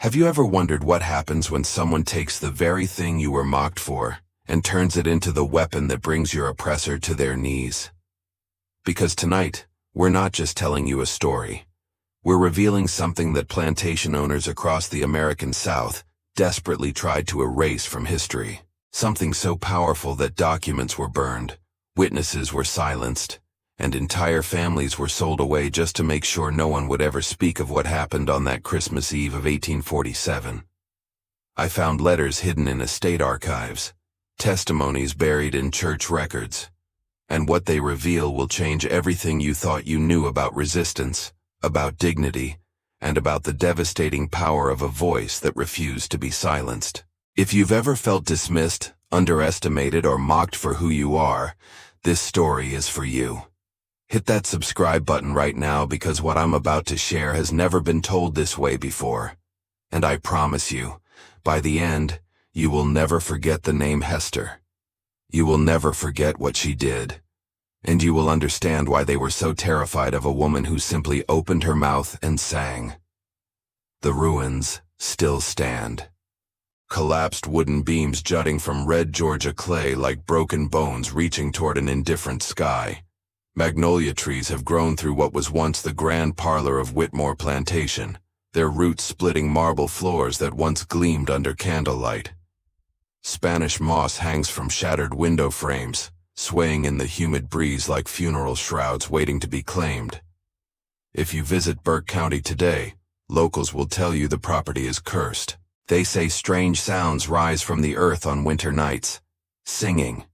Have you ever wondered what happens when someone takes the very thing you were mocked for and turns it into the weapon that brings your oppressor to their knees? Because tonight, we're not just telling you a story. We're revealing something that plantation owners across the American South desperately tried to erase from history. Something so powerful that documents were burned, witnesses were silenced, and entire families were sold away just to make sure no one would ever speak of what happened on that Christmas Eve of 1847. I found letters hidden in estate archives, testimonies buried in church records, and what they reveal will change everything you thought you knew about resistance, about dignity, and about the devastating power of a voice that refused to be silenced. If you've ever felt dismissed, underestimated, or mocked for who you are, this story is for you. Hit that subscribe button right now because what I'm about to share has never been told this way before. And I promise you, by the end, you will never forget the name Hester. You will never forget what she did. And you will understand why they were so terrified of a woman who simply opened her mouth and sang. The ruins still stand. Collapsed wooden beams jutting from red Georgia clay like broken bones reaching toward an indifferent sky. Magnolia trees have grown through what was once the grand parlor of Whitmore Plantation, their roots splitting marble floors that once gleamed under candlelight. Spanish moss hangs from shattered window frames, swaying in the humid breeze like funeral shrouds waiting to be claimed. If you visit Burke County today, locals will tell you the property is cursed. They say strange sounds rise from the earth on winter nights. Singing.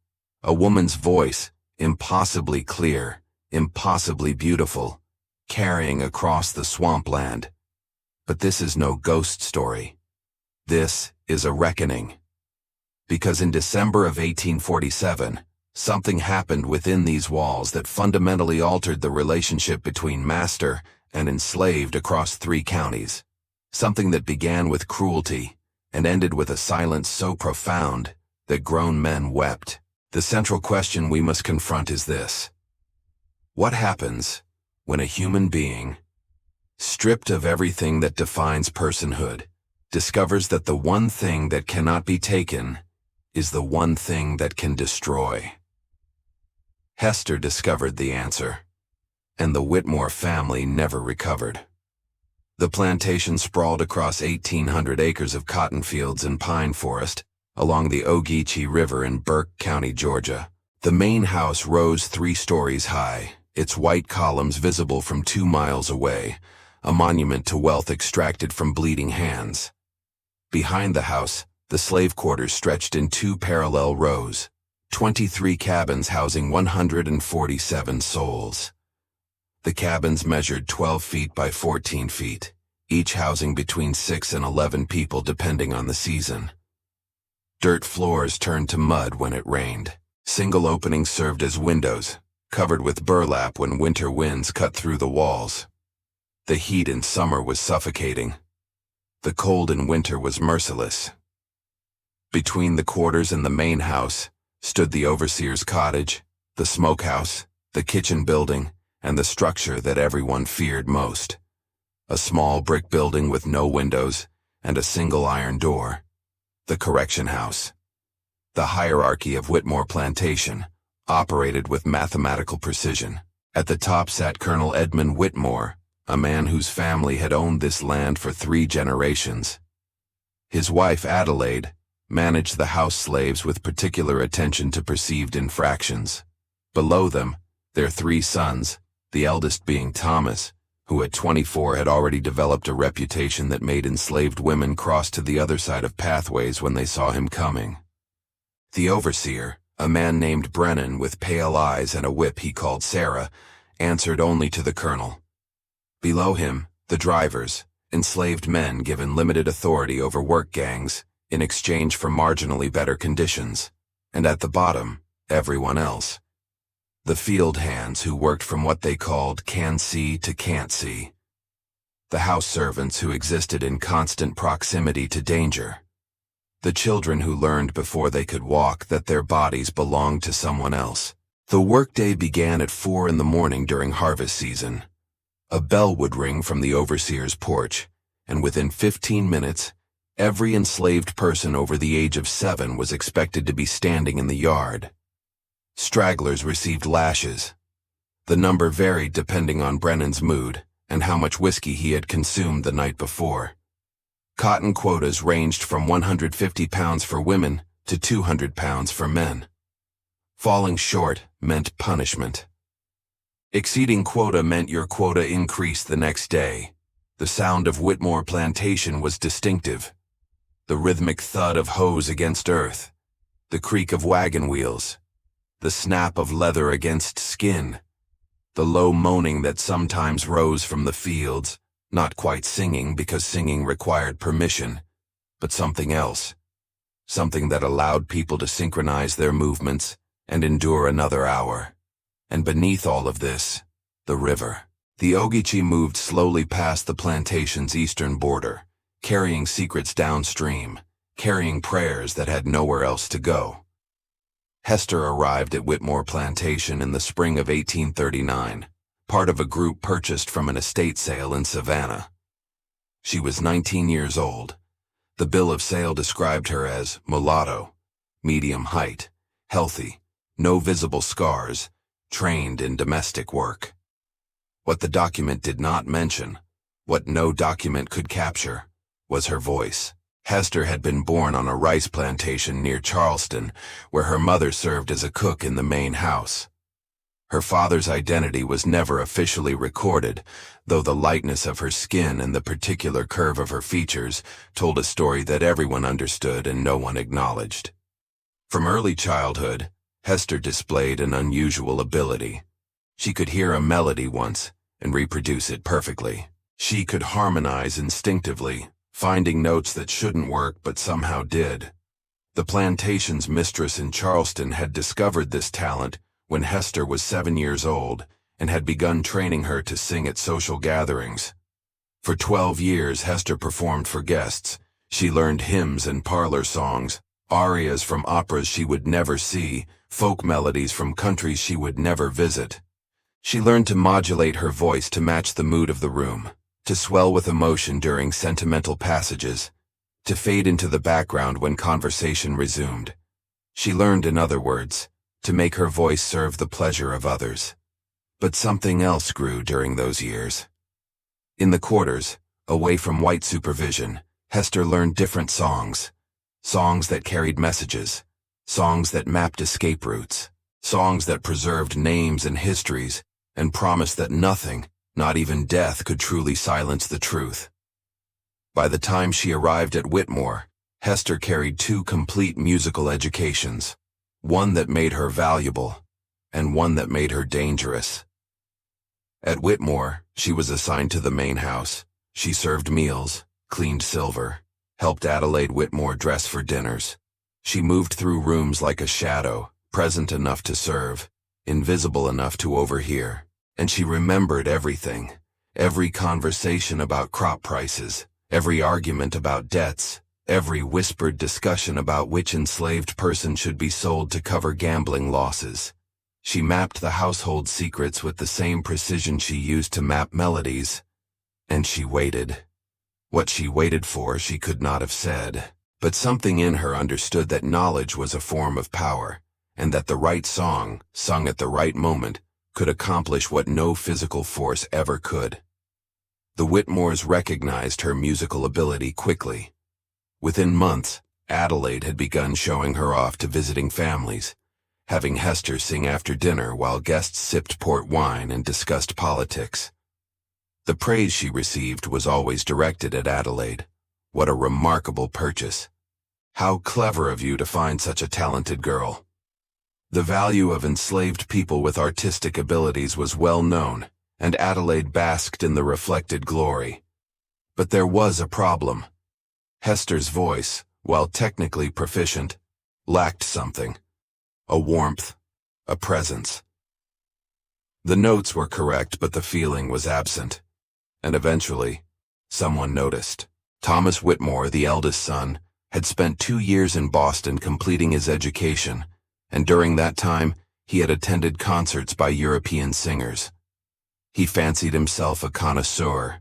A woman's voice, impossibly clear, impossibly beautiful, carrying across the swampland. But this is no ghost story. This is a reckoning. Because in December of 1847, something happened within these walls that fundamentally altered the relationship between master and enslaved across 3 counties. Something that began with cruelty and ended with a silence so profound that grown men wept. The central question we must confront is this. What happens when a human being, stripped of everything that defines personhood, discovers that the one thing that cannot be taken is the one thing that can destroy? Hester discovered the answer, and the Whitmore family never recovered. The plantation sprawled across 1,800 acres of cotton fields and pine forest, along the Ogeechee River in Burke County, Georgia. The main house rose 3 stories high, its white columns visible from 2 miles away, a monument to wealth extracted from bleeding hands. Behind the house, the slave quarters stretched in 2 parallel rows, 23 cabins housing 147 souls. The cabins measured 12 feet by 14 feet, each housing between 6 and 11 people depending on the season. Dirt floors turned to mud when it rained. Single openings served as windows, covered with burlap when winter winds cut through the walls. The heat in summer was suffocating. The cold in winter was merciless. Between the quarters and the main house stood the overseer's cottage, the smokehouse, the kitchen building, and the structure that everyone feared most. A small brick building with no windows and a single iron door. The correction house. The hierarchy of Whitmore Plantation operated with mathematical precision. At the top sat Colonel Edmund Whitmore, a man whose family had owned this land for 3 generations. His wife, Adelaide, managed the house slaves with particular attention to perceived infractions. Below them, their 3 sons, the eldest being Thomas, who at 24 had already developed a reputation that made enslaved women cross to the other side of pathways when they saw him coming. The overseer, a man named Brennan with pale eyes and a whip he called Sarah, answered only to the colonel. Below him, the drivers, enslaved men given limited authority over work gangs in exchange for marginally better conditions, and at the bottom, everyone else. The field hands who worked from what they called can see to can't see. The house servants who existed in constant proximity to danger. The children who learned before they could walk that their bodies belonged to someone else. The workday began at 4 in the morning during harvest season. A bell would ring from the overseer's porch, and within 15 minutes, every enslaved person over the age of 7 was expected to be standing in the yard. Stragglers received lashes. The number varied depending on Brennan's mood and how much whiskey he had consumed the night before. Cotton quotas ranged from 150 pounds for women to 200 pounds for men. Falling short meant punishment. Exceeding quota meant your quota increased the next day. The sound of Whitmore Plantation was distinctive. The rhythmic thud of hose against earth, the creak of wagon wheels, the snap of leather against skin, the low moaning that sometimes rose from the fields, not quite singing because singing required permission, but something else, something that allowed people to synchronize their movements and endure another hour. And beneath all of this, the river. The Ogeechee moved slowly past the plantation's eastern border, carrying secrets downstream, carrying prayers that had nowhere else to go. Hester arrived at Whitmore Plantation in the spring of 1839, part of a group purchased from an estate sale in Savannah. She was 19 years old. The bill of sale described her as mulatto, medium height, healthy, no visible scars, trained in domestic work. What the document did not mention, what no document could capture, was her voice. Hester had been born on a rice plantation near Charleston, where her mother served as a cook in the main house. Her father's identity was never officially recorded, though the lightness of her skin and the particular curve of her features told a story that everyone understood and no one acknowledged. From early childhood, Hester displayed an unusual ability. She could hear a melody once and reproduce it perfectly. She could harmonize instinctively, finding notes that shouldn't work but somehow did. The plantation's mistress in Charleston had discovered this talent when Hester was 7 years old and had begun training her to sing at social gatherings. For 12 years, Hester performed for guests. She learned hymns and parlor songs, arias from operas she would never see, folk melodies from countries she would never visit. She learned to modulate her voice to match the mood of the room, to swell with emotion during sentimental passages, to fade into the background when conversation resumed. She learned, in other words, to make her voice serve the pleasure of others. But something else grew during those years. In the quarters, away from white supervision, Hester learned different songs. Songs that carried messages. Songs that mapped escape routes. Songs that preserved names and histories and promised that nothing, not even death, could truly silence the truth. By the time she arrived at Whitmore, Hester carried 2 complete musical educations, one that made her valuable and one that made her dangerous. At Whitmore, she was assigned to the main house. She served meals, cleaned silver, helped Adelaide Whitmore dress for dinners. She moved through rooms like a shadow, present enough to serve, invisible enough to overhear. And she remembered everything, every conversation about crop prices, every argument about debts, every whispered discussion about which enslaved person should be sold to cover gambling losses. She mapped the household secrets with the same precision she used to map melodies. And she waited. What she waited for she could not have said, but something in her understood that knowledge was a form of power, and that the right song, sung at the right moment, could accomplish what no physical force ever could. The Whitmores recognized her musical ability quickly. Within months, Adelaide had begun showing her off to visiting families, having Hester sing after dinner while guests sipped port wine and discussed politics. The praise she received was always directed at Adelaide. What a remarkable purchase. How clever of you to find such a talented girl. The value of enslaved people with artistic abilities was well known, and Adelaide basked in the reflected glory. But there was a problem. Hester's voice, while technically proficient, lacked something. A warmth, a presence. The notes were correct, but the feeling was absent. And eventually, someone noticed. Thomas Whitmore, the eldest son, had spent 2 years in Boston completing his education, and during that time, he had attended concerts by European singers. He fancied himself a connoisseur.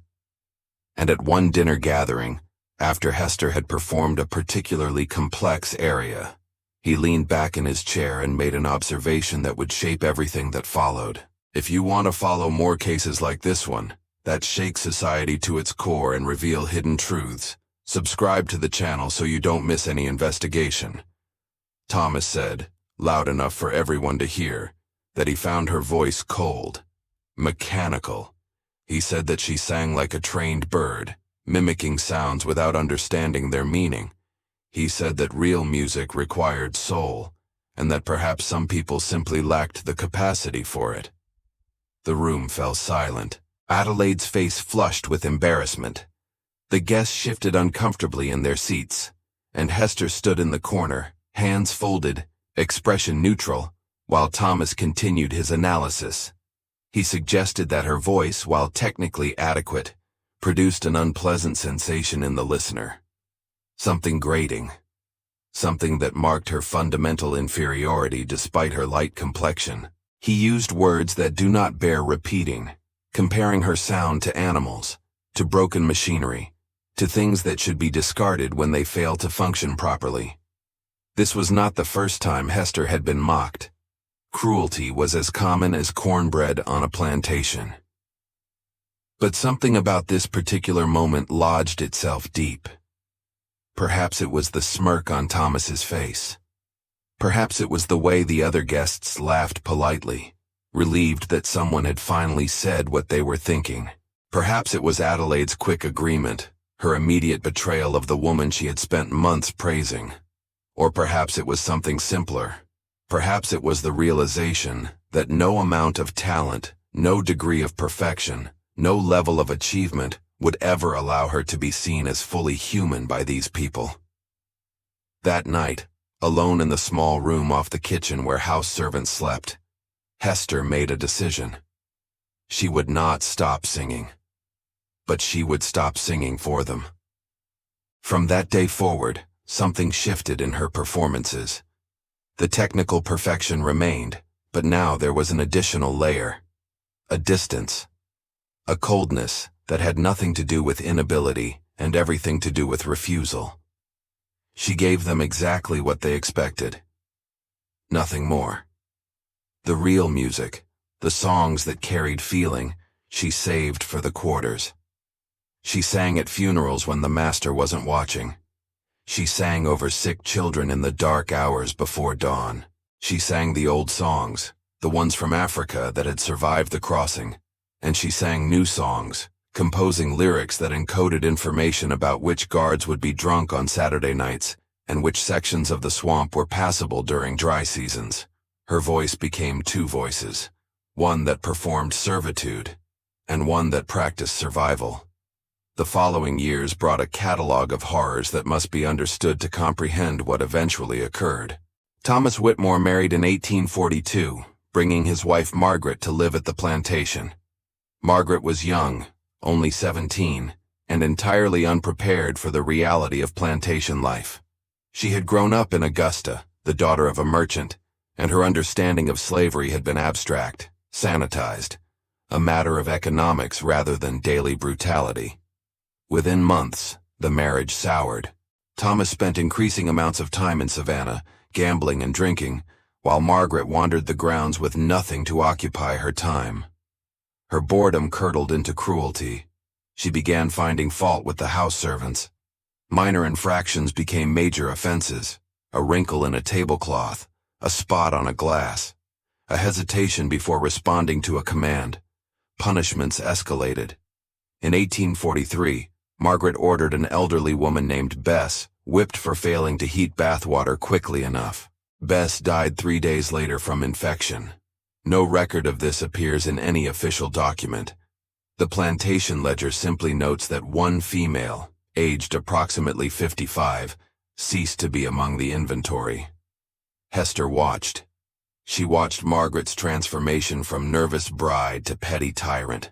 And at one dinner gathering, after Hester had performed a particularly complex area, he leaned back in his chair and made an observation that would shape everything that followed. If you want to follow more cases like this one, that shake society to its core and reveal hidden truths, subscribe to the channel so you don't miss any investigation. Thomas said, loud enough for everyone to hear, that he found her voice cold, mechanical. He said that she sang like a trained bird, mimicking sounds without understanding their meaning. He said that real music required soul, and that perhaps some people simply lacked the capacity for it. The room fell silent. Adelaide's face flushed with embarrassment. The guests shifted uncomfortably in their seats, and Hester stood in the corner, hands folded, expression neutral, while Thomas continued his analysis. He suggested that her voice, while technically adequate, produced an unpleasant sensation in the listener. Something grating. Something that marked her fundamental inferiority despite her light complexion. He used words that do not bear repeating, comparing her sound to animals, to broken machinery, to things that should be discarded when they fail to function properly. This was not the first time Hester had been mocked. Cruelty was as common as cornbread on a plantation. But something about this particular moment lodged itself deep. Perhaps it was the smirk on Thomas's face. Perhaps it was the way the other guests laughed politely, relieved that someone had finally said what they were thinking. Perhaps it was Adelaide's quick agreement, her immediate betrayal of the woman she had spent months praising. Or perhaps it was something simpler. Perhaps it was the realization that no amount of talent, no degree of perfection, no level of achievement would ever allow her to be seen as fully human by these people. That night, alone in the small room off the kitchen where house servants slept, Hester made a decision. She would not stop singing, but she would stop singing for them. From that day forward, something shifted in her performances. The technical perfection remained, but now there was an additional layer. A distance. A coldness that had nothing to do with inability and everything to do with refusal. She gave them exactly what they expected. Nothing more. The real music, the songs that carried feeling, she saved for the quarters. She sang at funerals when the master wasn't watching. She sang over sick children in the dark hours before dawn. She sang the old songs, the ones from Africa that had survived the crossing, and she sang new songs, composing lyrics that encoded information about which guards would be drunk on Saturday nights and which sections of the swamp were passable during dry seasons. Her voice became two voices, one that performed servitude and one that practiced survival. The following years brought a catalog of horrors that must be understood to comprehend what eventually occurred. Thomas Whitmore married in 1842, bringing his wife Margaret to live at the plantation. Margaret was young, only 17, and entirely unprepared for the reality of plantation life. She had grown up in Augusta, the daughter of a merchant, and her understanding of slavery had been abstract, sanitized, a matter of economics rather than daily brutality. Within months, the marriage soured. Thomas spent increasing amounts of time in Savannah, gambling and drinking, while Margaret wandered the grounds with nothing to occupy her time. Her boredom curdled into cruelty. She began finding fault with the house servants. Minor infractions became major offenses: a wrinkle in a tablecloth, a spot on a glass, a hesitation before responding to a command. Punishments escalated. In 1843, Margaret ordered an elderly woman named Bess whipped for failing to heat bathwater quickly enough. Bess died 3 days later from infection. No record of this appears in any official document. The plantation ledger simply notes that one female, aged approximately 55, ceased to be among the inventory. Hester watched. She watched Margaret's transformation from nervous bride to petty tyrant.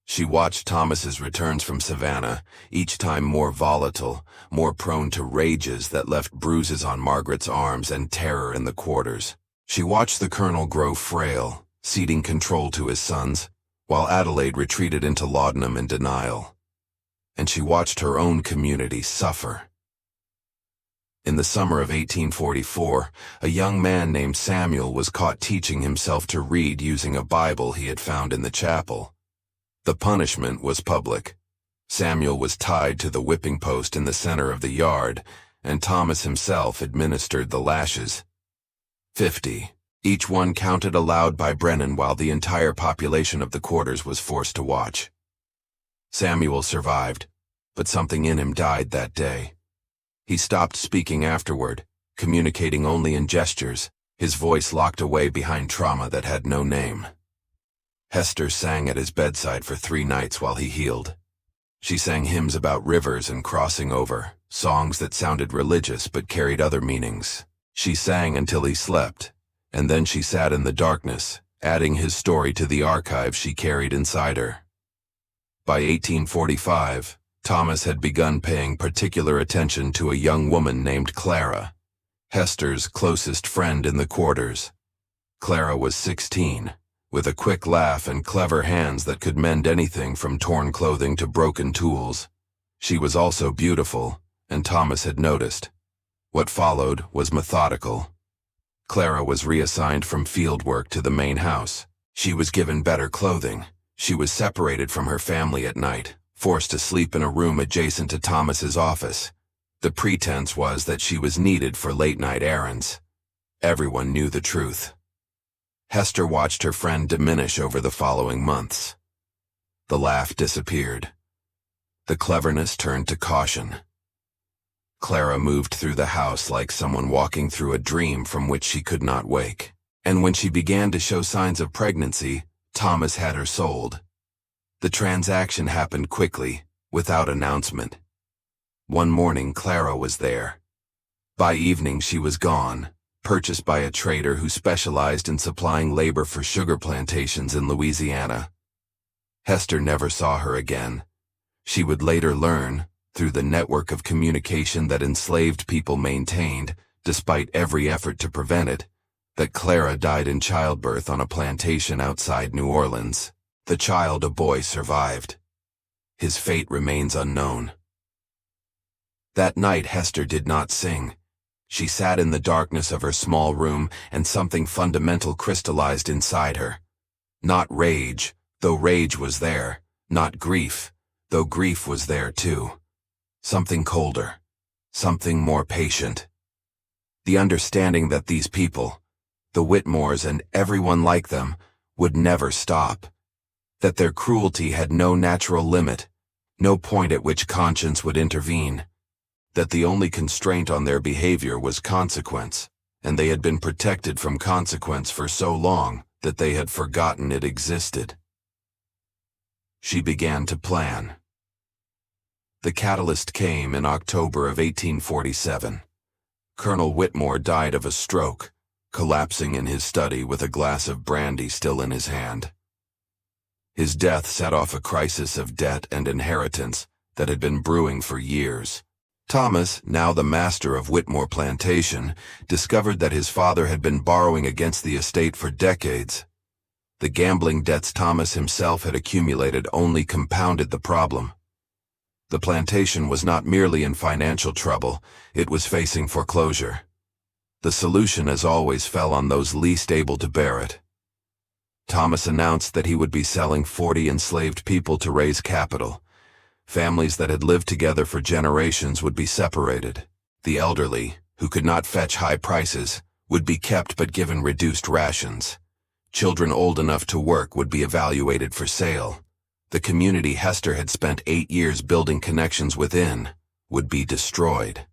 She watched Thomas's returns from Savannah, each time more volatile, more prone to rages that left bruises on Margaret's arms and terror in the quarters. She watched the colonel grow frail, ceding control to his sons, while Adelaide retreated into laudanum and denial. and she watched her own community suffer. In the summer of 1844, a young man named Samuel was caught teaching himself to read using a Bible he had found in the chapel. The punishment was public. Samuel was tied to the whipping post in the center of the yard, and Thomas himself administered the lashes. 50. Each one counted aloud by Brennan while the entire population of the quarters was forced to watch. Samuel survived, but something in him died that day. He stopped speaking afterward, communicating only in gestures, his voice locked away behind trauma that had no name. Hester sang at his bedside for 3 nights while he healed. She sang hymns about rivers and crossing over, songs that sounded religious but carried other meanings. She sang until he slept, and then she sat in the darkness, adding his story to the archive she carried inside her. By 1845, Thomas had begun paying particular attention to a young woman named Clara, Hester's closest friend in the quarters. Clara was 16, with a quick laugh and clever hands that could mend anything from torn clothing to broken tools. She was also beautiful, and Thomas had noticed. What followed was methodical. Clara was reassigned from field work to the main house. She was given better clothing. She was separated from her family at night, forced to sleep in a room adjacent to Thomas's office. The pretense was that she was needed for late-night errands. Everyone knew the truth. Hester watched her friend diminish over the following months. The laugh disappeared. The cleverness turned to caution. Clara moved through the house like someone walking through a dream from which she could not wake. And when she began to show signs of pregnancy, Thomas had her sold. The transaction happened quickly, without announcement. One morning, Clara was there. By evening, she was gone, purchased by a trader who specialized in supplying labor for sugar plantations in Louisiana. Hester never saw her again. She would later learn, through the network of communication that enslaved people maintained, despite every effort to prevent it, that Clara died in childbirth on a plantation outside New Orleans. The child, a boy, survived. His fate remains unknown. That night, Hester did not sing. She sat in the darkness of her small room, and something fundamental crystallized inside her. Not rage, though rage was there. Not grief, though grief was there too. Something colder. Something more patient. The understanding that these people, the Whitmores and everyone like them, would never stop. That their cruelty had no natural limit, no point at which conscience would intervene. That the only constraint on their behavior was consequence, and they had been protected from consequence for so long that they had forgotten it existed. She began to plan. The catalyst came in October of 1847. Colonel Whitmore died of a stroke, collapsing in his study with a glass of brandy still in his hand. His death set off a crisis of debt and inheritance that had been brewing for years. Thomas, now the master of Whitmore Plantation, discovered that his father had been borrowing against the estate for decades. The gambling debts Thomas himself had accumulated only compounded the problem. The plantation was not merely in financial trouble, it was facing foreclosure. The solution, as always, fell on those least able to bear it. Thomas announced that he would be selling 40 enslaved people to raise capital. Families that had lived together for generations would be separated. The elderly, who could not fetch high prices, would be kept but given reduced rations. Children old enough to work would be evaluated for sale. The community Hester had spent 8 years building connections within would be destroyed.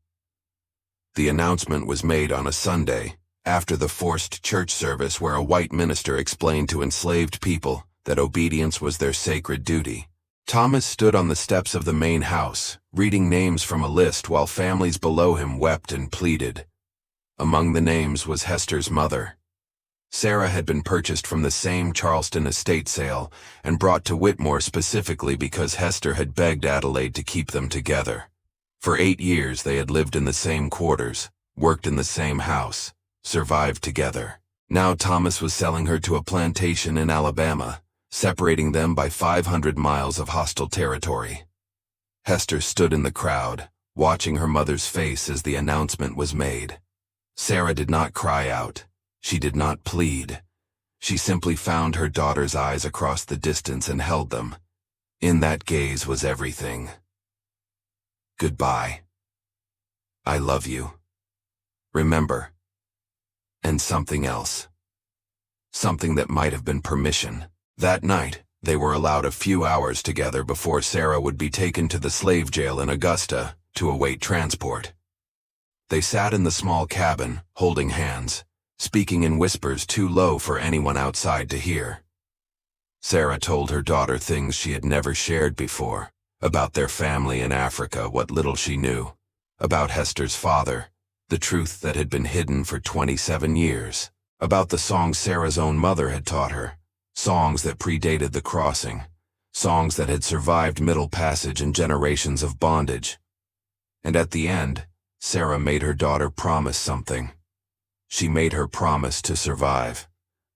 The announcement was made on a Sunday, after the forced church service where a white minister explained to enslaved people that obedience was their sacred duty. Thomas stood on the steps of the main house, reading names from a list while families below him wept and pleaded. Among the names was Hester's mother. Sarah had been purchased from the same Charleston estate sale and brought to Whitmore specifically because Hester had begged Adelaide to keep them together. For 8 years they had lived in the same quarters, worked in the same house, survived together. Now Thomas was selling her to a plantation in Alabama, separating them by 500 miles of hostile territory. Hester stood in the crowd, watching her mother's face as the announcement was made. Sarah did not cry out. She did not plead. She simply found her daughter's eyes across the distance and held them. In that gaze was everything. Goodbye. I love you. Remember. And something else. Something that might have been permission. That night, they were allowed a few hours together before Sarah would be taken to the slave jail in Augusta to await transport. They sat in the small cabin, holding hands, speaking in whispers too low for anyone outside to hear. Sarah told her daughter things she had never shared before, about their family in Africa, what little she knew, about Hester's father, the truth that had been hidden for 27 years, about the songs Sarah's own mother had taught her, songs that predated the crossing, songs that had survived Middle Passage and generations of bondage. And at the end, Sarah made her daughter promise something. She made her promise to survive.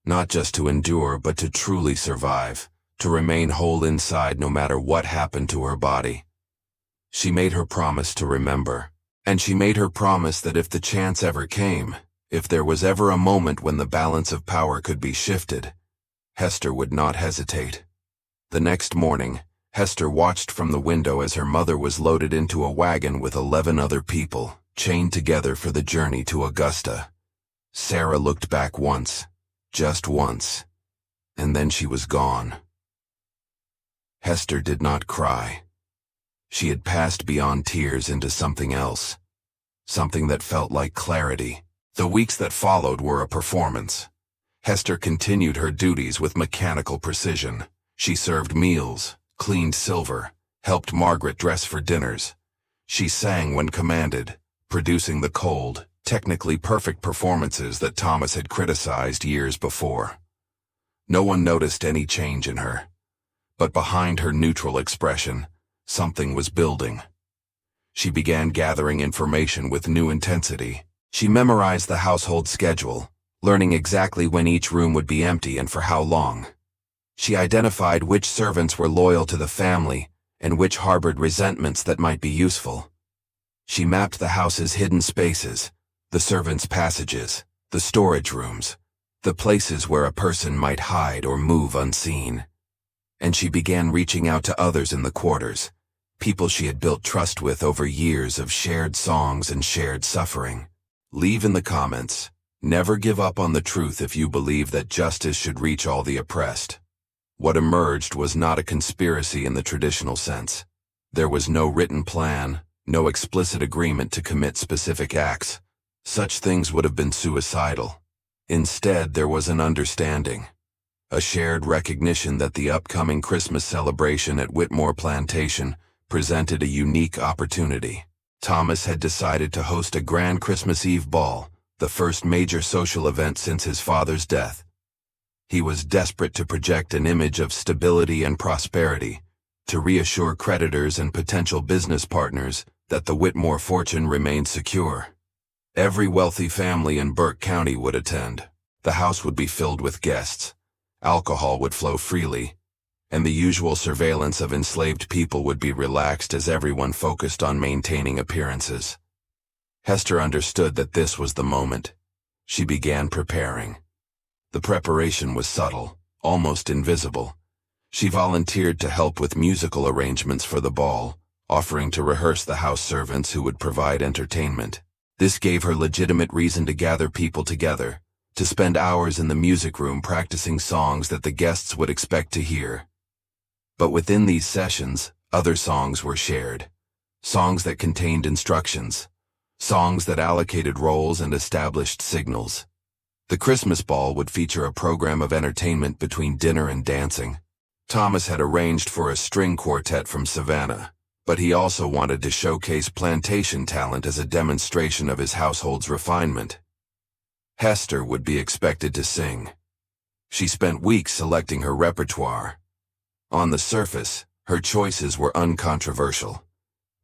Not just to endure, but to truly survive, to remain whole inside no matter what happened to her body. She made her promise to remember, and she made her promise that if the chance ever came, if there was ever a moment when the balance of power could be shifted, Hester would not hesitate. The next morning, Hester watched from the window as her mother was loaded into a wagon with 11 other people, chained together for the journey to Augusta. Sarah looked back once. Just once, and then she was gone. Hester did not cry. She had passed beyond tears into something else, something that felt like clarity. The weeks that followed were a performance. Hester continued her duties with mechanical precision. She served meals, cleaned silver, helped Margaret dress for dinners. She sang when commanded, producing the cold, technically perfect performances that Thomas had criticized years before. No one noticed any change in her. But behind her neutral expression, something was building. She began gathering information with new intensity. She memorized the household schedule, learning exactly when each room would be empty and for how long. She identified which servants were loyal to the family and which harbored resentments that might be useful. She mapped the house's hidden spaces, the servants' passages, the storage rooms, the places where a person might hide or move unseen. And she began reaching out to others in the quarters, people she had built trust with over years of shared songs and shared suffering. Leave in the comments. Never give up on the truth if you believe that justice should reach all the oppressed. What emerged was not a conspiracy in the traditional sense. There was no written plan, no explicit agreement to commit specific acts. Such things would have been suicidal. Instead, there was an understanding, a shared recognition that the upcoming Christmas celebration at Whitmore Plantation presented a unique opportunity. Thomas had decided to host a grand Christmas Eve ball, the first major social event since his father's death. He was desperate to project an image of stability and prosperity, to reassure creditors and potential business partners that the Whitmore fortune remained secure. Every wealthy family in Burke County would attend. The house would be filled with guests. Alcohol would flow freely, and the usual surveillance of enslaved people would be relaxed as everyone focused on maintaining appearances. Hester understood that this was the moment. She began preparing. The preparation was subtle, almost invisible. She volunteered to help with musical arrangements for the ball, offering to rehearse the house servants who would provide entertainment. This gave her legitimate reason to gather people together, to spend hours in the music room practicing songs that the guests would expect to hear. But within these sessions, other songs were shared. Songs that contained instructions. Songs that allocated roles and established signals. The Christmas ball would feature a program of entertainment between dinner and dancing. Thomas had arranged for a string quartet from Savannah, but he also wanted to showcase plantation talent as a demonstration of his household's refinement. Hester would be expected to sing. She spent weeks selecting her repertoire. On the surface, her choices were uncontroversial.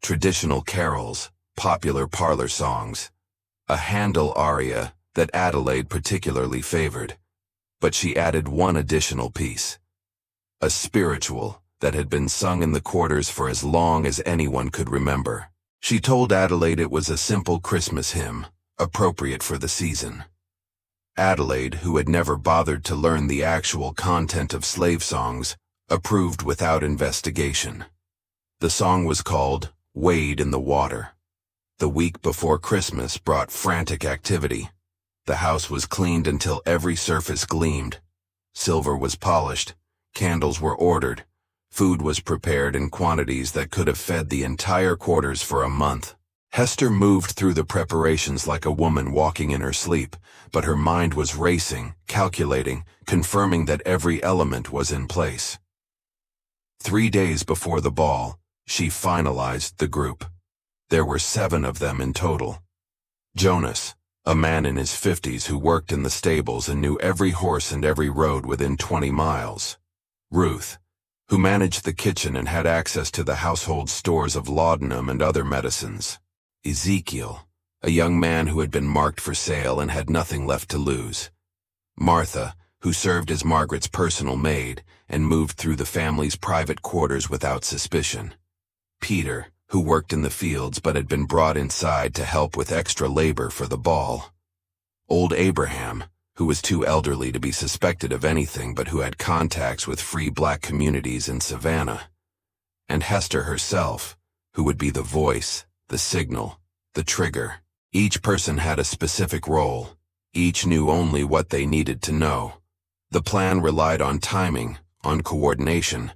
Traditional carols, popular parlor songs, a Handel aria that Adelaide particularly favored. But she added one additional piece. A spiritual, that had been sung in the quarters for as long as anyone could remember. She told Adelaide it was a simple Christmas hymn, appropriate for the season. Adelaide, who had never bothered to learn the actual content of slave songs, approved without investigation. The song was called "Wade in the Water." The week before Christmas brought frantic activity. The house was cleaned until every surface gleamed. Silver was polished, candles were ordered, food was prepared in quantities that could have fed the entire quarters for a month. Hester moved through the preparations like a woman walking in her sleep, but her mind was racing, calculating, confirming that every element was in place. 3 days before the ball, she finalized the group. There were 7 of them in total. Jonas, a man in his 50s who worked in the stables and knew every horse and every road within 20 miles. Ruth, who managed the kitchen and had access to the household stores of laudanum and other medicines. Ezekiel, a young man who had been marked for sale and had nothing left to lose. Martha, who served as Margaret's personal maid and moved through the family's private quarters without suspicion. Peter, who worked in the fields but had been brought inside to help with extra labor for the ball. Old Abraham, who was too elderly to be suspected of anything but who had contacts with free black communities in Savannah. And Hester herself, who would be the voice, the signal, the trigger. Each person had a specific role. Each knew only what they needed to know. The plan relied on timing, on coordination,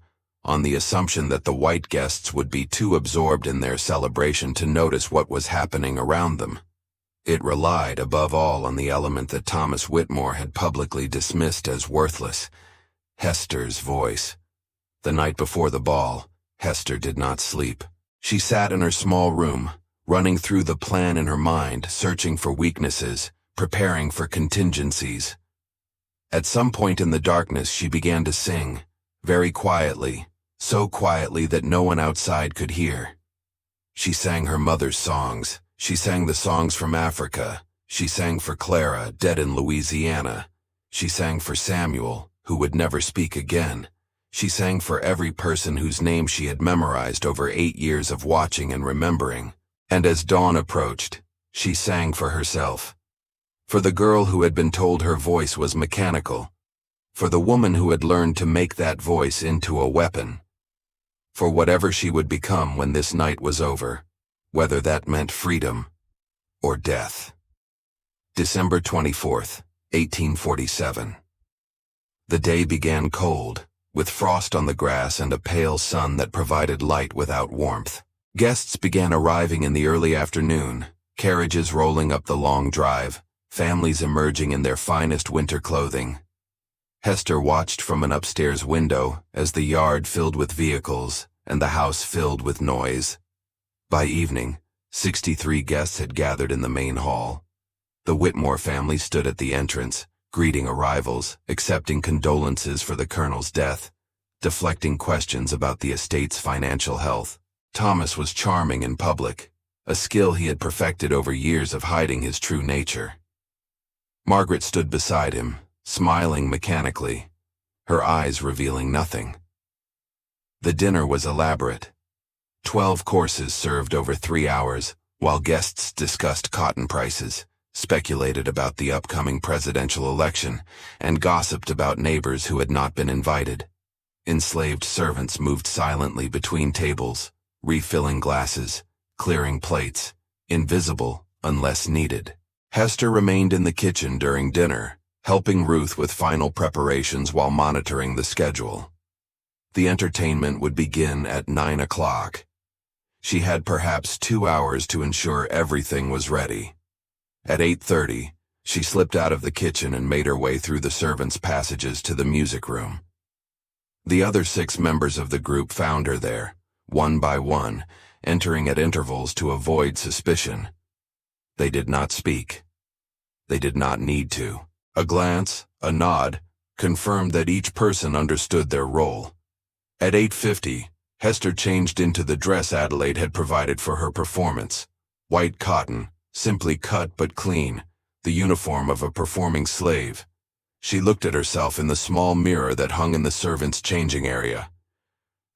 on the assumption that the white guests would be too absorbed in their celebration to notice what was happening around them. It relied, above all, on the element that Thomas Whitmore had publicly dismissed as worthless: Hester's voice. The night before the ball, Hester did not sleep. She sat in her small room, running through the plan in her mind, searching for weaknesses, preparing for contingencies. At some point in the darkness, she began to sing, very quietly, so quietly that no one outside could hear. She sang her mother's songs. She sang the songs from Africa. She sang for Clara, dead in Louisiana. She sang for Samuel, who would never speak again. She sang for every person whose name she had memorized over 8 years of watching and remembering. And as dawn approached, she sang for herself. For the girl who had been told her voice was mechanical. For the woman who had learned to make that voice into a weapon. For whatever she would become when this night was over, whether that meant freedom or death. December 24th, 1847. The day began cold, with frost on the grass and a pale sun that provided light without warmth. Guests began arriving in the early afternoon, carriages rolling up the long drive, families emerging in their finest winter clothing. Hester watched from an upstairs window as the yard filled with vehicles and the house filled with noise. By evening, 63 guests had gathered in the main hall. The Whitmore family stood at the entrance, greeting arrivals, accepting condolences for the colonel's death, deflecting questions about the estate's financial health. Thomas was charming in public, a skill he had perfected over years of hiding his true nature. Margaret stood beside him, smiling mechanically, her eyes revealing nothing. The dinner was elaborate. 12 courses served over 3 hours, while guests discussed cotton prices, speculated about the upcoming presidential election, and gossiped about neighbors who had not been invited. Enslaved servants moved silently between tables, refilling glasses, clearing plates, invisible unless needed. Hester remained in the kitchen during dinner, helping Ruth with final preparations while monitoring the schedule. The entertainment would begin at 9 o'clock. She had perhaps 2 hours to ensure everything was ready. At 8:30, she slipped out of the kitchen and made her way through the servants' passages to the music room. The other 6 members of the group found her there, one by one, entering at intervals to avoid suspicion. They did not speak. They did not need to. A glance, a nod, confirmed that each person understood their role. At 8:50, Hester changed into the dress Adelaide had provided for her performance. White cotton, simply cut but clean, the uniform of a performing slave. She looked at herself in the small mirror that hung in the servants' changing area.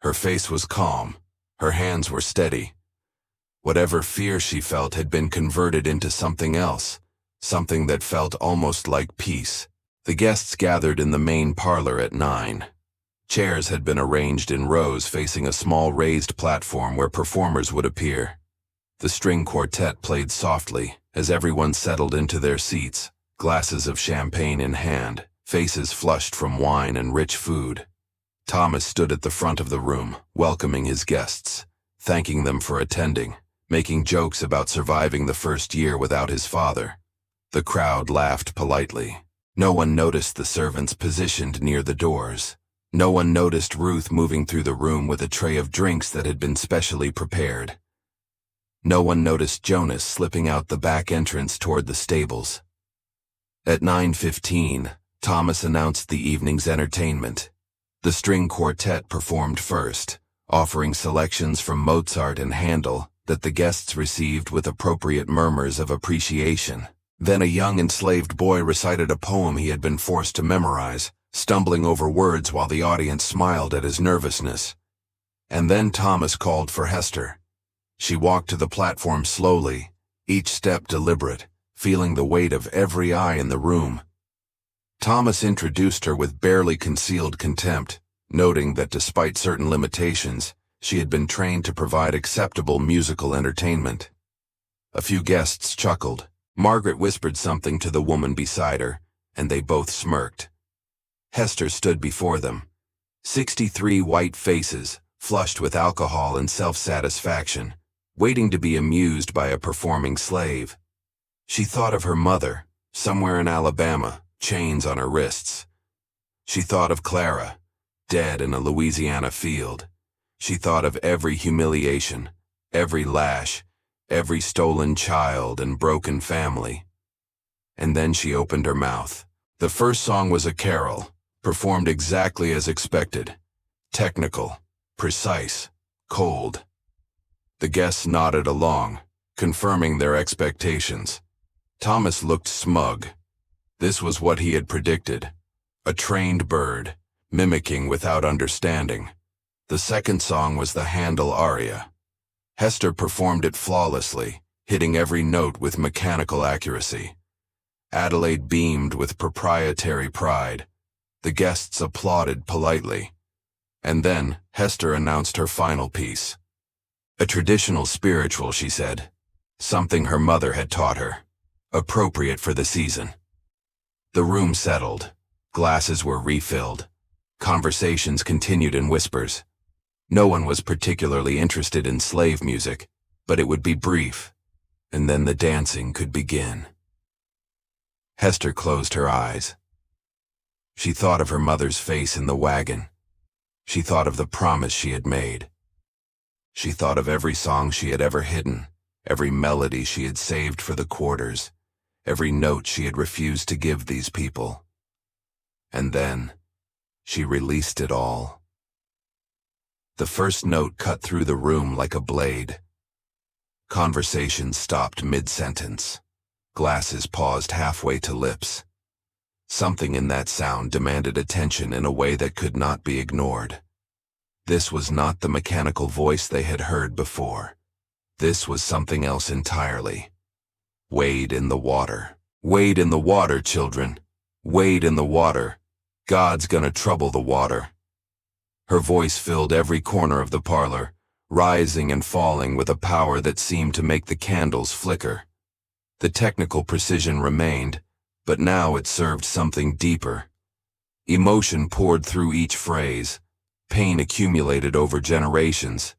Her face was calm. Her hands were steady. Whatever fear she felt had been converted into something else, something that felt almost like peace. The guests gathered in the main parlor at 9. Chairs had been arranged in rows facing a small raised platform where performers would appear. The string quartet played softly as everyone settled into their seats, glasses of champagne in hand, faces flushed from wine and rich food. Thomas stood at the front of the room, welcoming his guests, thanking them for attending, making jokes about surviving the first year without his father. The crowd laughed politely. No one noticed the servants positioned near the doors. No one noticed Ruth moving through the room with a tray of drinks that had been specially prepared. No one noticed Jonas slipping out the back entrance toward the stables. At 9:15, Thomas announced the evening's entertainment. The string quartet performed first, offering selections from Mozart and Handel that the guests received with appropriate murmurs of appreciation. Then a young enslaved boy recited a poem he had been forced to memorize, stumbling over words while the audience smiled at his nervousness. And then Thomas called for Hester. She walked to the platform slowly, each step deliberate, feeling the weight of every eye in the room. Thomas introduced her with barely concealed contempt, noting that despite certain limitations, she had been trained to provide acceptable musical entertainment. A few guests chuckled. Margaret whispered something to the woman beside her, and they both smirked. Hester stood before them. 63 white faces, flushed with alcohol and self-satisfaction, waiting to be amused by a performing slave. She thought of her mother, somewhere in Alabama, chains on her wrists. She thought of Clara, dead in a Louisiana field. She thought of every humiliation, every lash, every stolen child and broken family. And then she opened her mouth. The first song was a carol, performed exactly as expected. Technical, precise, cold. The guests nodded along, confirming their expectations. Thomas looked smug. This was what he had predicted. A trained bird, mimicking without understanding. The second song was the Handel aria. Hester performed it flawlessly, hitting every note with mechanical accuracy. Adelaide beamed with proprietary pride. The guests applauded politely. And then Hester announced her final piece. A traditional spiritual, she said. Something her mother had taught her. Appropriate for the season. The room settled. Glasses were refilled. Conversations continued in whispers. No one was particularly interested in slave music, but it would be brief, and then the dancing could begin. Hester closed her eyes. She thought of her mother's face in the wagon. She thought of the promise she had made. She thought of every song she had ever hidden, every melody she had saved for the quarters, every note she had refused to give these people. And then, she released it all. The first note cut through the room like a blade. Conversation stopped mid-sentence. Glasses paused halfway to lips. Something in that sound demanded attention in a way that could not be ignored. This was not the mechanical voice they had heard before. This was something else entirely. Wade in the water. Wade in the water, children. Wade in the water. God's gonna trouble the water. Her voice filled every corner of the parlor, rising and falling with a power that seemed to make the candles flicker. The technical precision remained, but now it served something deeper. Emotion poured through each phrase, pain accumulated over generations,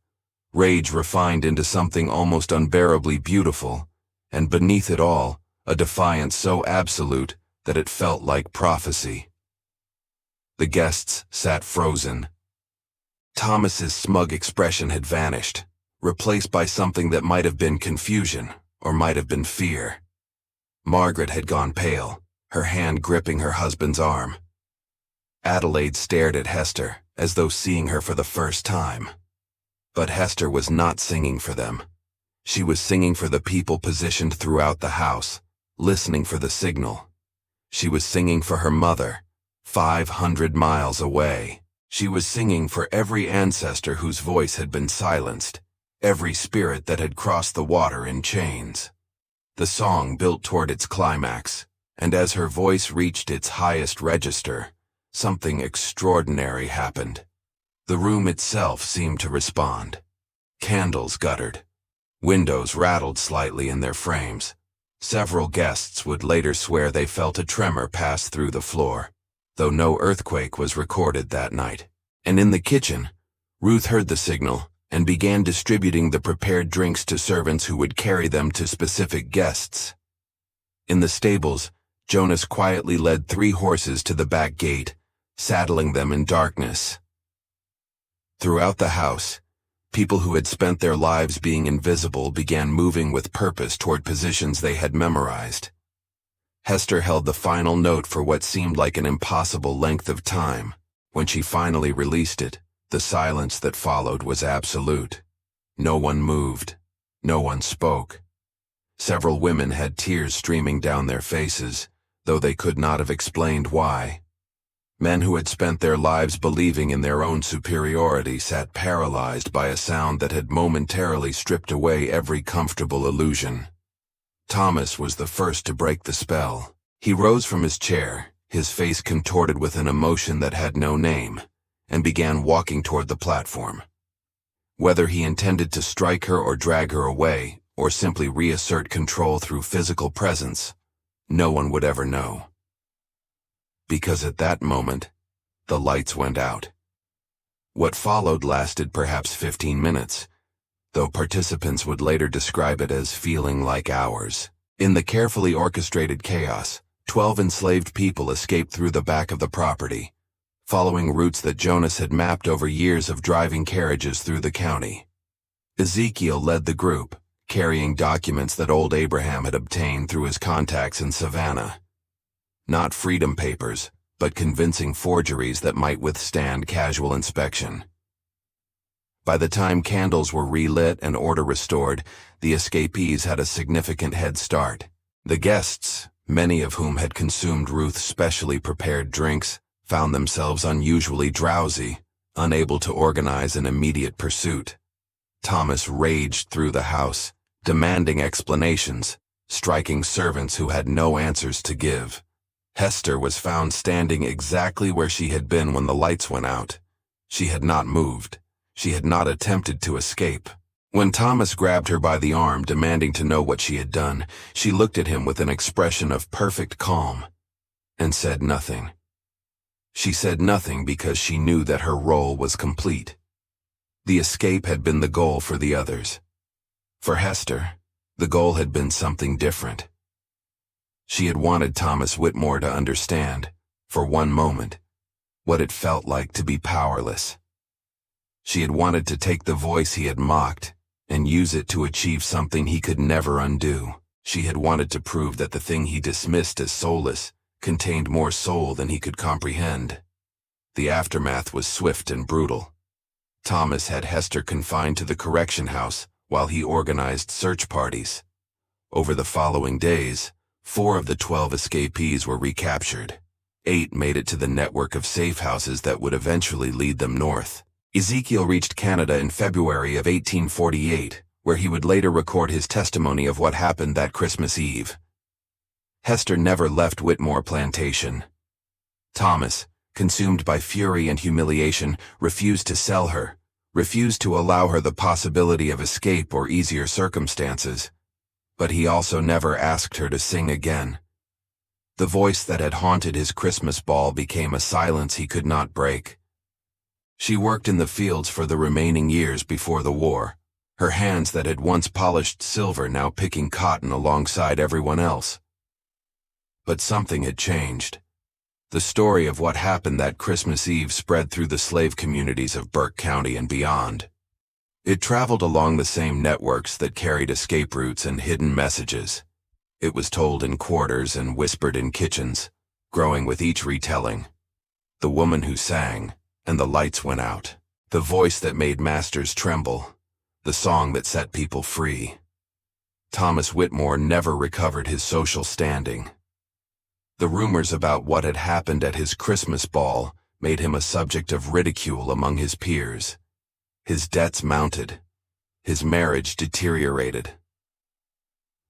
rage refined into something almost unbearably beautiful, and beneath it all, a defiance so absolute that it felt like prophecy. The guests sat frozen. Thomas's smug expression had vanished, replaced by something that might have been confusion, or might have been fear. Margaret had gone pale, her hand gripping her husband's arm. Adelaide stared at Hester, as though seeing her for the first time. But Hester was not singing for them. She was singing for the people positioned throughout the house, listening for the signal. She was singing for her mother, 500 miles away. She was singing for every ancestor whose voice had been silenced, every spirit that had crossed the water in chains. The song built toward its climax, and as her voice reached its highest register, something extraordinary happened. The room itself seemed to respond. Candles guttered. Windows rattled slightly in their frames. Several guests would later swear they felt a tremor pass through the floor, though no earthquake was recorded that night. And in the kitchen, Ruth heard the signal and began distributing the prepared drinks to servants who would carry them to specific guests. In the stables, Jonas quietly led 3 horses to the back gate, saddling them in darkness. Throughout the house, people who had spent their lives being invisible began moving with purpose toward positions they had memorized. Hester held the final note for what seemed like an impossible length of time. When she finally released it, the silence that followed was absolute. No one moved. No one spoke. Several women had tears streaming down their faces, though they could not have explained why. Men who had spent their lives believing in their own superiority sat paralyzed by a sound that had momentarily stripped away every comfortable illusion. Thomas was the first to break the spell. He rose from his chair, his face contorted with an emotion that had no name, and began walking toward the platform. Whether he intended to strike her or drag her away, or simply reassert control through physical presence, no one would ever know. Because at that moment, the lights went out. What followed lasted perhaps 15 minutes, though participants would later describe it as feeling like hours. In the carefully orchestrated chaos, 12 enslaved people escaped through the back of the property, following routes that Jonas had mapped over years of driving carriages through the county. Ezekiel led the group, carrying documents that old Abraham had obtained through his contacts in Savannah. Not freedom papers, but convincing forgeries that might withstand casual inspection. By the time candles were relit and order restored, the escapees had a significant head start. The guests, many of whom had consumed Ruth's specially prepared drinks, found themselves unusually drowsy, unable to organize an immediate pursuit. Thomas raged through the house, demanding explanations, striking servants who had no answers to give. Hester was found standing exactly where she had been when the lights went out. She had not moved. She had not attempted to escape. When Thomas grabbed her by the arm, demanding to know what she had done, she looked at him with an expression of perfect calm, and said nothing. She said nothing because she knew that her role was complete. The escape had been the goal for the others. For Hester, the goal had been something different. She had wanted Thomas Whitmore to understand, for one moment, what it felt like to be powerless. She had wanted to take the voice he had mocked and use it to achieve something he could never undo. She had wanted to prove that the thing he dismissed as soulless contained more soul than he could comprehend. The aftermath was swift and brutal. Thomas had Hester confined to the correction house while he organized search parties. Over the following days, 4 of the 12 escapees were recaptured. 8 made it to the network of safe houses that would eventually lead them north. Ezekiel reached Canada in February of 1848, where he would later record his testimony of what happened that Christmas Eve. Hester never left Whitmore Plantation. Thomas, consumed by fury and humiliation, refused to sell her, refused to allow her the possibility of escape or easier circumstances. But he also never asked her to sing again. The voice that had haunted his Christmas ball became a silence he could not break. She worked in the fields for the remaining years before the war, her hands that had once polished silver now picking cotton alongside everyone else. But something had changed. The story of what happened that Christmas Eve spread through the slave communities of Burke County and beyond. It traveled along the same networks that carried escape routes and hidden messages. It was told in quarters and whispered in kitchens, growing with each retelling. The woman who sang, and the lights went out. The voice that made masters tremble. The song that set people free. Thomas Whitmore never recovered his social standing. The rumors about what had happened at his Christmas ball made him a subject of ridicule among his peers. His debts mounted. His marriage deteriorated.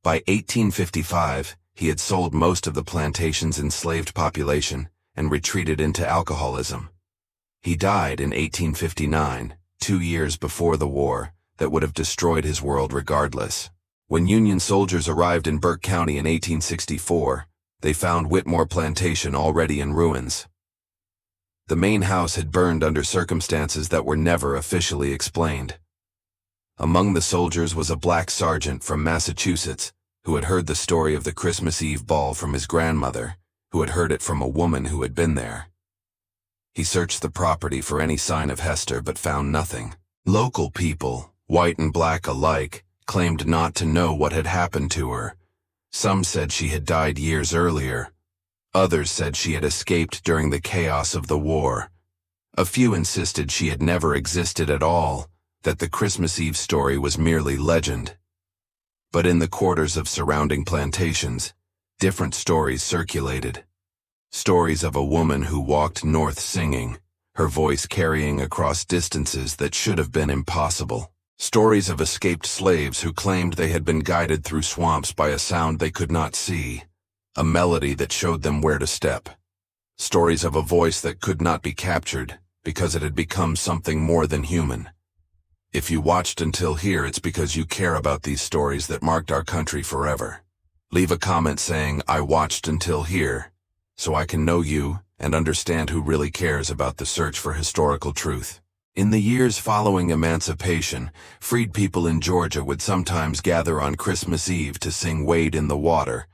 By 1855, he had sold most of the plantation's enslaved population and retreated into alcoholism. He died in 1859, 2 years before the war that would have destroyed his world regardless. When Union soldiers arrived in Burke County in 1864, they found Whitmore Plantation already in ruins. The main house had burned under circumstances that were never officially explained. Among the soldiers was a black sergeant from Massachusetts who had heard the story of the Christmas Eve ball from his grandmother, who had heard it from a woman who had been there. He searched the property for any sign of Hester but found nothing. Local people, white and black alike, claimed not to know what had happened to her. Some said she had died years earlier. Others said she had escaped during the chaos of the war. A few insisted she had never existed at all, that the Christmas Eve story was merely legend. But in the quarters of surrounding plantations, different stories circulated. Stories of a woman who walked north singing, her voice carrying across distances that should have been impossible. Stories of escaped slaves who claimed they had been guided through swamps by a sound they could not see, a melody that showed them where to step. Stories of a voice that could not be captured because it had become something more than human. If you watched until here, it's because you care about these stories that marked our country forever. Leave a comment saying, "I watched until here," so I can know you and understand who really cares about the search for historical truth. In the years following emancipation, freed people in Georgia would sometimes gather on Christmas Eve to sing "Wade in the Water."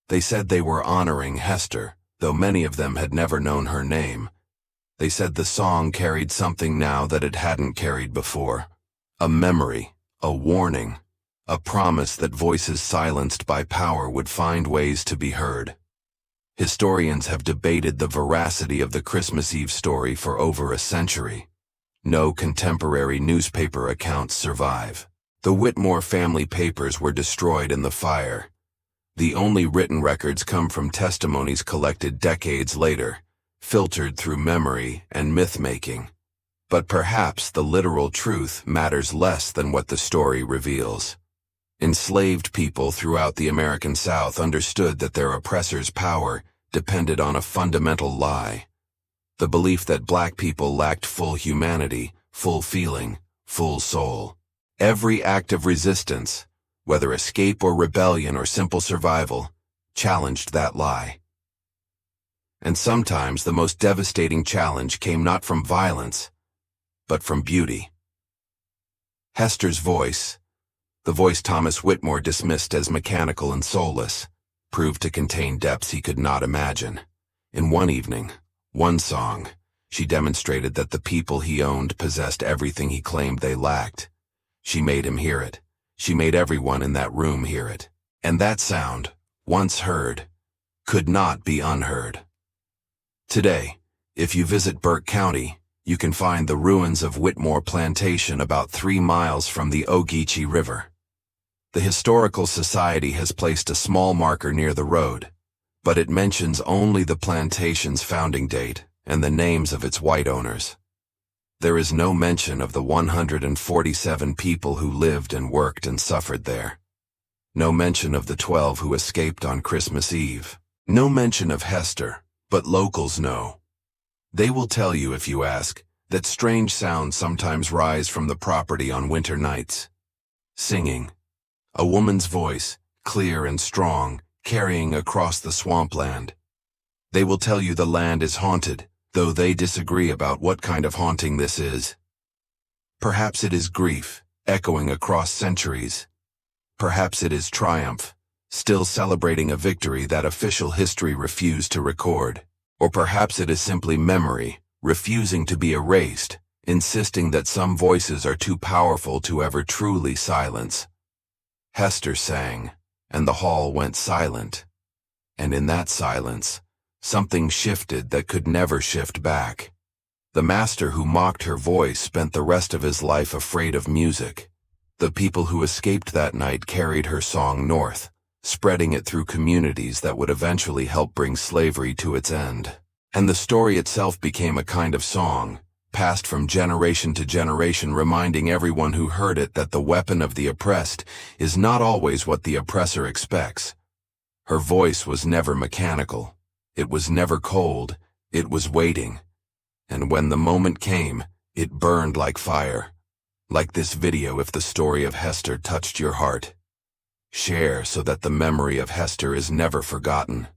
They said they were honoring Hester, though many of them had never known her name. They said the song carried something now that it hadn't carried before. A memory, a warning, a promise that voices silenced by power would find ways to be heard. Historians have debated the veracity of the Christmas Eve story for over a century. No contemporary newspaper accounts survive. The Whitmore family papers were destroyed in the fire. The only written records come from testimonies collected decades later, filtered through memory and myth-making. But perhaps the literal truth matters less than what the story reveals. Enslaved people throughout the American South understood that their oppressors' power depended on a fundamental lie: the belief that black people lacked full humanity, full feeling, full soul. Every act of resistance, whether escape or rebellion or simple survival, challenged that lie. And sometimes the most devastating challenge came not from violence, but from beauty. Hester's voice, the voice Thomas Whitmore dismissed as mechanical and soulless, proved to contain depths he could not imagine. In one evening, one song, she demonstrated that the people he owned possessed everything he claimed they lacked. She made him hear it. She made everyone in that room hear it. And that sound, once heard, could not be unheard. Today, if you visit Burke County, you can find the ruins of Whitmore Plantation about 3 miles from the Ogeechee River. The Historical Society has placed a small marker near the road, but it mentions only the plantation's founding date and the names of its white owners. There is no mention of the 147 people who lived and worked and suffered there. No mention of the 12 who escaped on Christmas Eve. No mention of Hester, but locals know. They will tell you, if you ask, that strange sounds sometimes rise from the property on winter nights. Singing. A woman's voice, clear and strong, carrying across the swampland. They will tell you the land is haunted, though they disagree about what kind of haunting this is. Perhaps it is grief, echoing across centuries. Perhaps it is triumph, still celebrating a victory that official history refused to record. Or perhaps it is simply memory, refusing to be erased, insisting that some voices are too powerful to ever truly silence. Hester sang, and the hall went silent. And in that silence, something shifted that could never shift back. The master who mocked her voice spent the rest of his life afraid of music. The people who escaped that night carried her song north, spreading it through communities that would eventually help bring slavery to its end. And the story itself became a kind of song, passed from generation to generation, reminding everyone who heard it that the weapon of the oppressed is not always what the oppressor expects. Her voice was never mechanical. It was never cold. It was waiting. And when the moment came, it burned like fire. Like this video if the story of Hester touched your heart. Share so that the memory of Hester is never forgotten.